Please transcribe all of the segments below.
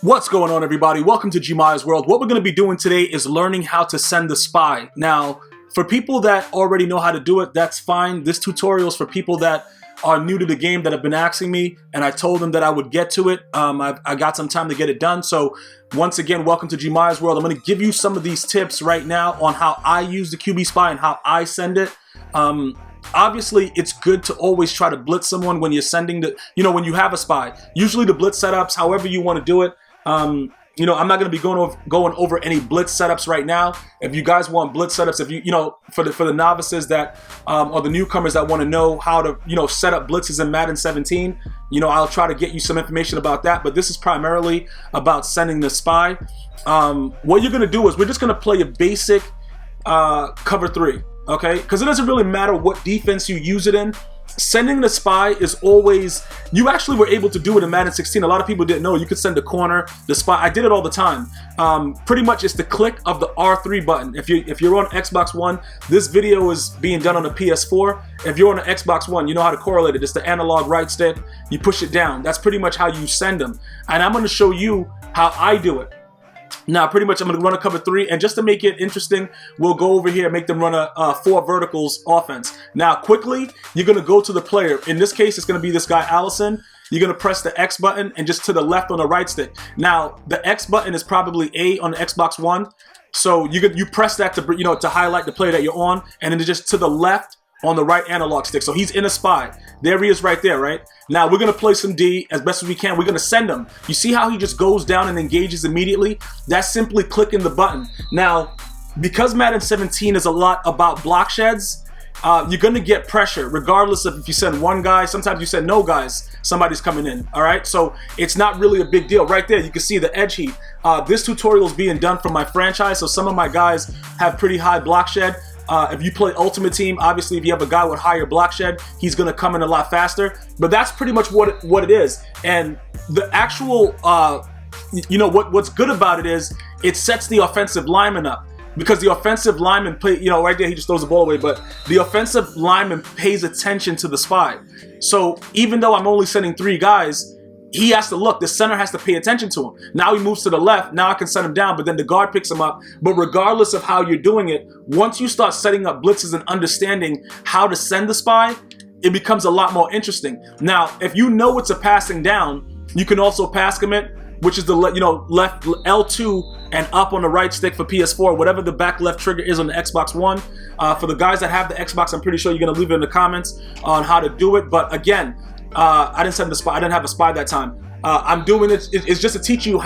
What's going on, everybody? Welcome to GmiasWorld. What we're going to be doing today is learning how to send the spy. Now, for people that already know how to do it, that's fine. This tutorial is for people that are new to the game that have been asking me, and I told them that I would get to it. I got some time to get it done. So once again, welcome to GmiasWorld. I'm going to give you some of these tips right now on how I use the QB spy and how I send it. Obviously, it's good to always try to blitz someone when you're sending the, when you have a spy. Usually the blitz setups, however you want to do it. I'm not going to be going over any blitz setups right now. If you guys want blitz setups, if for the novices that or the newcomers that want to know how to set up blitzes in Madden 17, I'll try to get you some information about that. But this is primarily about sending the spy. What you're going to do is we're just going to play a basic cover 3, okay? Because it doesn't really matter what defense you use it in. Sending the spy is always, you actually were able to do it in Madden 16. A lot of people didn't know you could send a corner, the spy. I did it all the time. Pretty much it's the click of the R3 button. If you're on Xbox One, this video is being done on a PS4. If you're on an Xbox One, you know how to correlate it. It's the analog right stick. You push it down. That's pretty much how you send them. And I'm going to show you how I do it. Now, pretty much I'm going to run a cover 3, and just to make it interesting, we'll go over here and make them run a 4 verticals offense. Now, quickly, you're going to go to the player. In this case, it's going to be this guy, Allison. You're going to press the X button and just to the left on the right stick. Now, the X button is probably A on the Xbox One. So you press that to, to highlight the player that you're on, and then just to the left on the right analog stick. So he's in a spy. There he is right there, right? Now we're gonna play some D as best as we can. We're gonna send him. You see how he just goes down and engages immediately? That's simply clicking the button. Now, because Madden 17 is a lot about block sheds, you're gonna get pressure regardless of if you send one guy. Sometimes you send no guys, somebody's coming in, all right? So it's not really a big deal. Right there, you can see the edge heat. This tutorial is being done from my franchise, so some of my guys have pretty high block shed. If you play Ultimate Team, obviously if you have a guy with higher block shed, he's going to come in a lot faster. But that's pretty much what it is. And the actual, what's good about it is it sets the offensive lineman up. Because the offensive lineman, right there he just throws the ball away, but the offensive lineman pays attention to the spy. So even though I'm only sending 3 guys, he has to look, the center has to pay attention to him. Now he moves to the left, now I can send him down, but then the guard picks him up. But regardless of how you're doing it, once you start setting up blitzes and understanding how to send the spy, it becomes a lot more interesting. Now, if you know it's a passing down, you can also pass commit, which is the left L2 and up on the right stick for PS4, whatever the back left trigger is on the Xbox One. For the guys that have the Xbox, I'm pretty sure you're gonna leave it in the comments on how to do it. But again, I didn't send the spy. I didn't have a spy that time. I'm doing it. It's just to teach you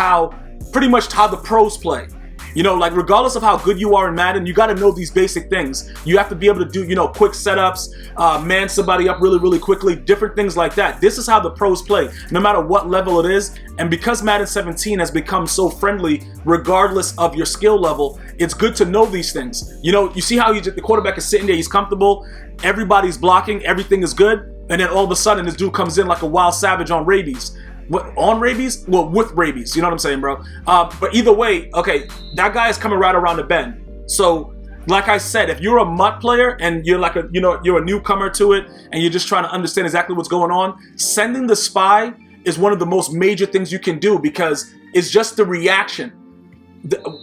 pretty much how the pros play. Like regardless of how good you are in Madden, you got to know these basic things. You have to be able to do, quick setups, man somebody up really, really quickly, different things like that. This is how the pros play, no matter what level it is. And because Madden 17 has become so friendly, regardless of your skill level, it's good to know these things. You see how the quarterback is sitting there, he's comfortable, everybody's blocking, everything is good. And then all of a sudden, this dude comes in like a wild savage on rabies. What, on rabies? Well, with rabies. You know what I'm saying, bro? But either way, okay, that guy is coming right around the bend. So, like I said, if you're a MUT player and you're like you're a newcomer to it and you're just trying to understand exactly what's going on, sending the spy is one of the most major things you can do because it's just the reaction.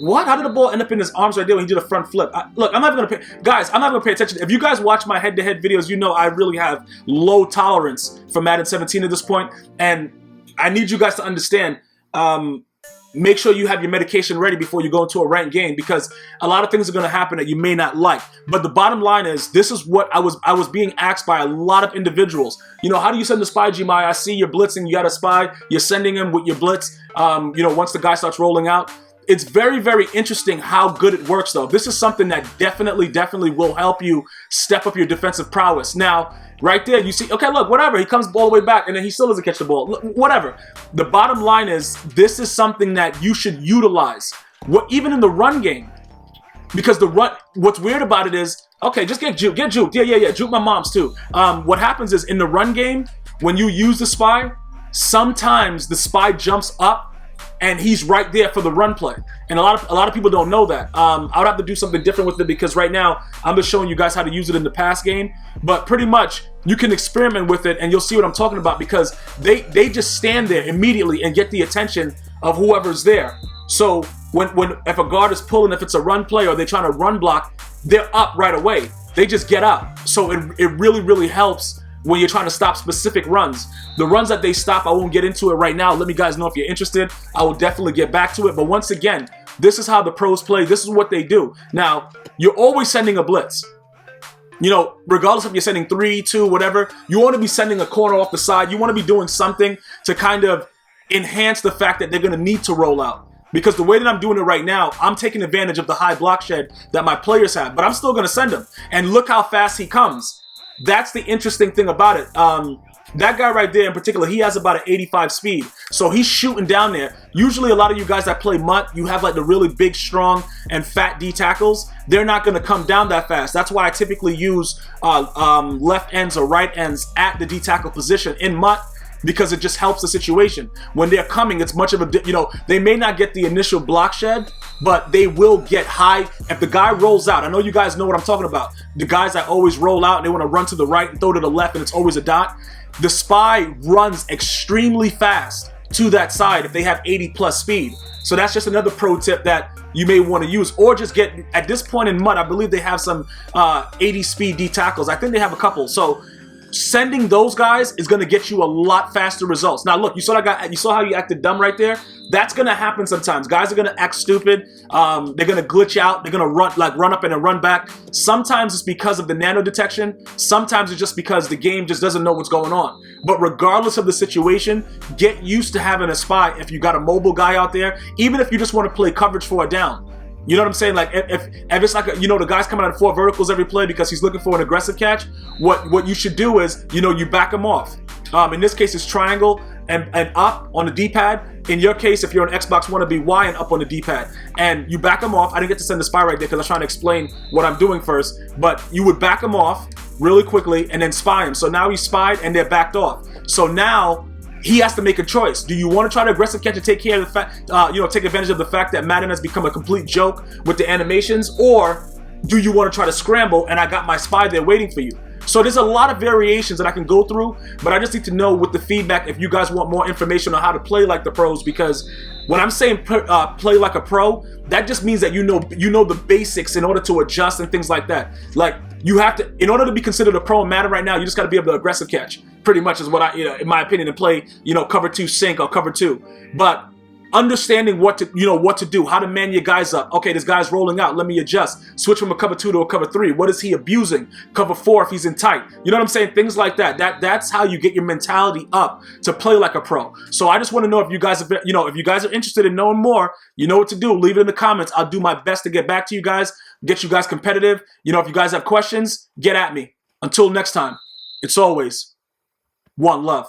What? How did the ball end up in his arms right there when he did a front flip? Look, I'm not even gonna pay, guys. I'm not gonna pay attention. If you guys watch my head-to-head videos, you know I really have low tolerance for Madden 17 at this point, and I need you guys to understand. Make sure you have your medication ready before you go into a ranked game because a lot of things are gonna happen that you may not like. But the bottom line is, this is what I was being asked by a lot of individuals. How do you send the spy, Gmia? I see you're blitzing. You got a spy. You're sending him with your blitz. Once the guy starts rolling out. It's very, very interesting how good it works, though. This is something that definitely will help you step up your defensive prowess. Now, right there, you see, okay, look, whatever. He comes all the way back, and then he still doesn't catch the ball. Look, whatever. The bottom line is, this is something that you should utilize, even in the run game. Because what's weird about it is, okay, just get juked. Yeah, juke my moms, too. What happens is, in the run game, when you use the spy, sometimes the spy jumps up, and he's right there for the run play. And a lot of people don't know that. I would have to do something different with it because right now I'm just showing you guys how to use it in the pass game. But pretty much you can experiment with it and you'll see what I'm talking about because they just stand there immediately and get the attention of whoever's there. So if a guard is pulling, if it's a run play or they're trying to run block, they're up right away. They just get up. So it really, really helps when you're trying to stop specific runs. The runs that they stop, I won't get into it right now. Let me guys know if you're interested. I will definitely get back to it. But once again, this is how the pros play. This is what they do. Now, you're always sending a blitz. You know, regardless if you're sending 3, 2, whatever, you want to be sending a corner off the side. You want to be doing something to kind of enhance the fact that they're going to need to roll out. Because the way that I'm doing it right now, I'm taking advantage of the high block shed that my players have. But I'm still going to send him. And look how fast he comes. That's the interesting thing about it. That guy right there in particular, he has about an 85 speed. So he's shooting down there. Usually a lot of you guys that play MUT, you have like the really big, strong, and fat D tackles. They're not going to come down that fast. That's why I typically use left ends or right ends at the D tackle position in MUT, because it just helps the situation. When they're coming, it's much of a, you know, they may not get the initial block shed, but they will get high. If the guy rolls out, I know you guys know what I'm talking about. The guys that always roll out and they want to run to the right and throw to the left and it's always a dot. The spy runs extremely fast to that side if they have 80+ speed. So that's just another pro tip that you may want to use. Or just get, at this point in MUT, I believe they have some 80 speed D tackles. I think they have a couple. So sending those guys is going to get you a lot faster results. Now look, you saw how you acted dumb right there? That's going to happen sometimes. Guys are going to act stupid. They're going to glitch out. They're going to run up and then run back. Sometimes it's because of the nano detection. Sometimes it's just because the game just doesn't know what's going on. But regardless of the situation, get used to having a spy if you got a mobile guy out there, even if you just want to play coverage for a down. You know what I'm saying? Like if it's like you know, the guy's coming out of 4 verticals every play because he's looking for an aggressive catch, what you should do is, you know, you back him off. In this case, it's triangle and up on the D-pad. In your case, if you're an Xbox One, it'd be Y and up on the D-pad. And you back him off. I didn't get to send the spy right there because I was trying to explain what I'm doing first. But you would back him off really quickly and then spy him. So now he's spied and they're backed off. So now he has to make a choice. Do you want to try to aggressive catch and take care of the fact, take advantage of the fact that Madden has become a complete joke with the animations, or do you want to try to scramble and I got my spy there waiting for you? So there's a lot of variations that I can go through, but I just need to know with the feedback if you guys want more information on how to play like the pros, because when I'm saying play like a pro, that just means that you know the basics in order to adjust and things like that. Like you have to, in order to be considered a pro in Madden right now, you just got to be able to aggressive catch. Pretty much is what I, in my opinion, and play, cover 2 sync or cover 2. But understanding what to do, how to man your guys up. Okay, this guy's rolling out, let me adjust. Switch from a cover 2 to a cover 3. What is he abusing? Cover 4 if he's in tight. You know what I'm saying? Things like that. That's how you get your mentality up to play like a pro. So I just want to know if you guys if you guys are interested in knowing more, you know what to do. Leave it in the comments. I'll do my best to get back to you guys, get you guys competitive. If you guys have questions, get at me. Until next time, it's always one love.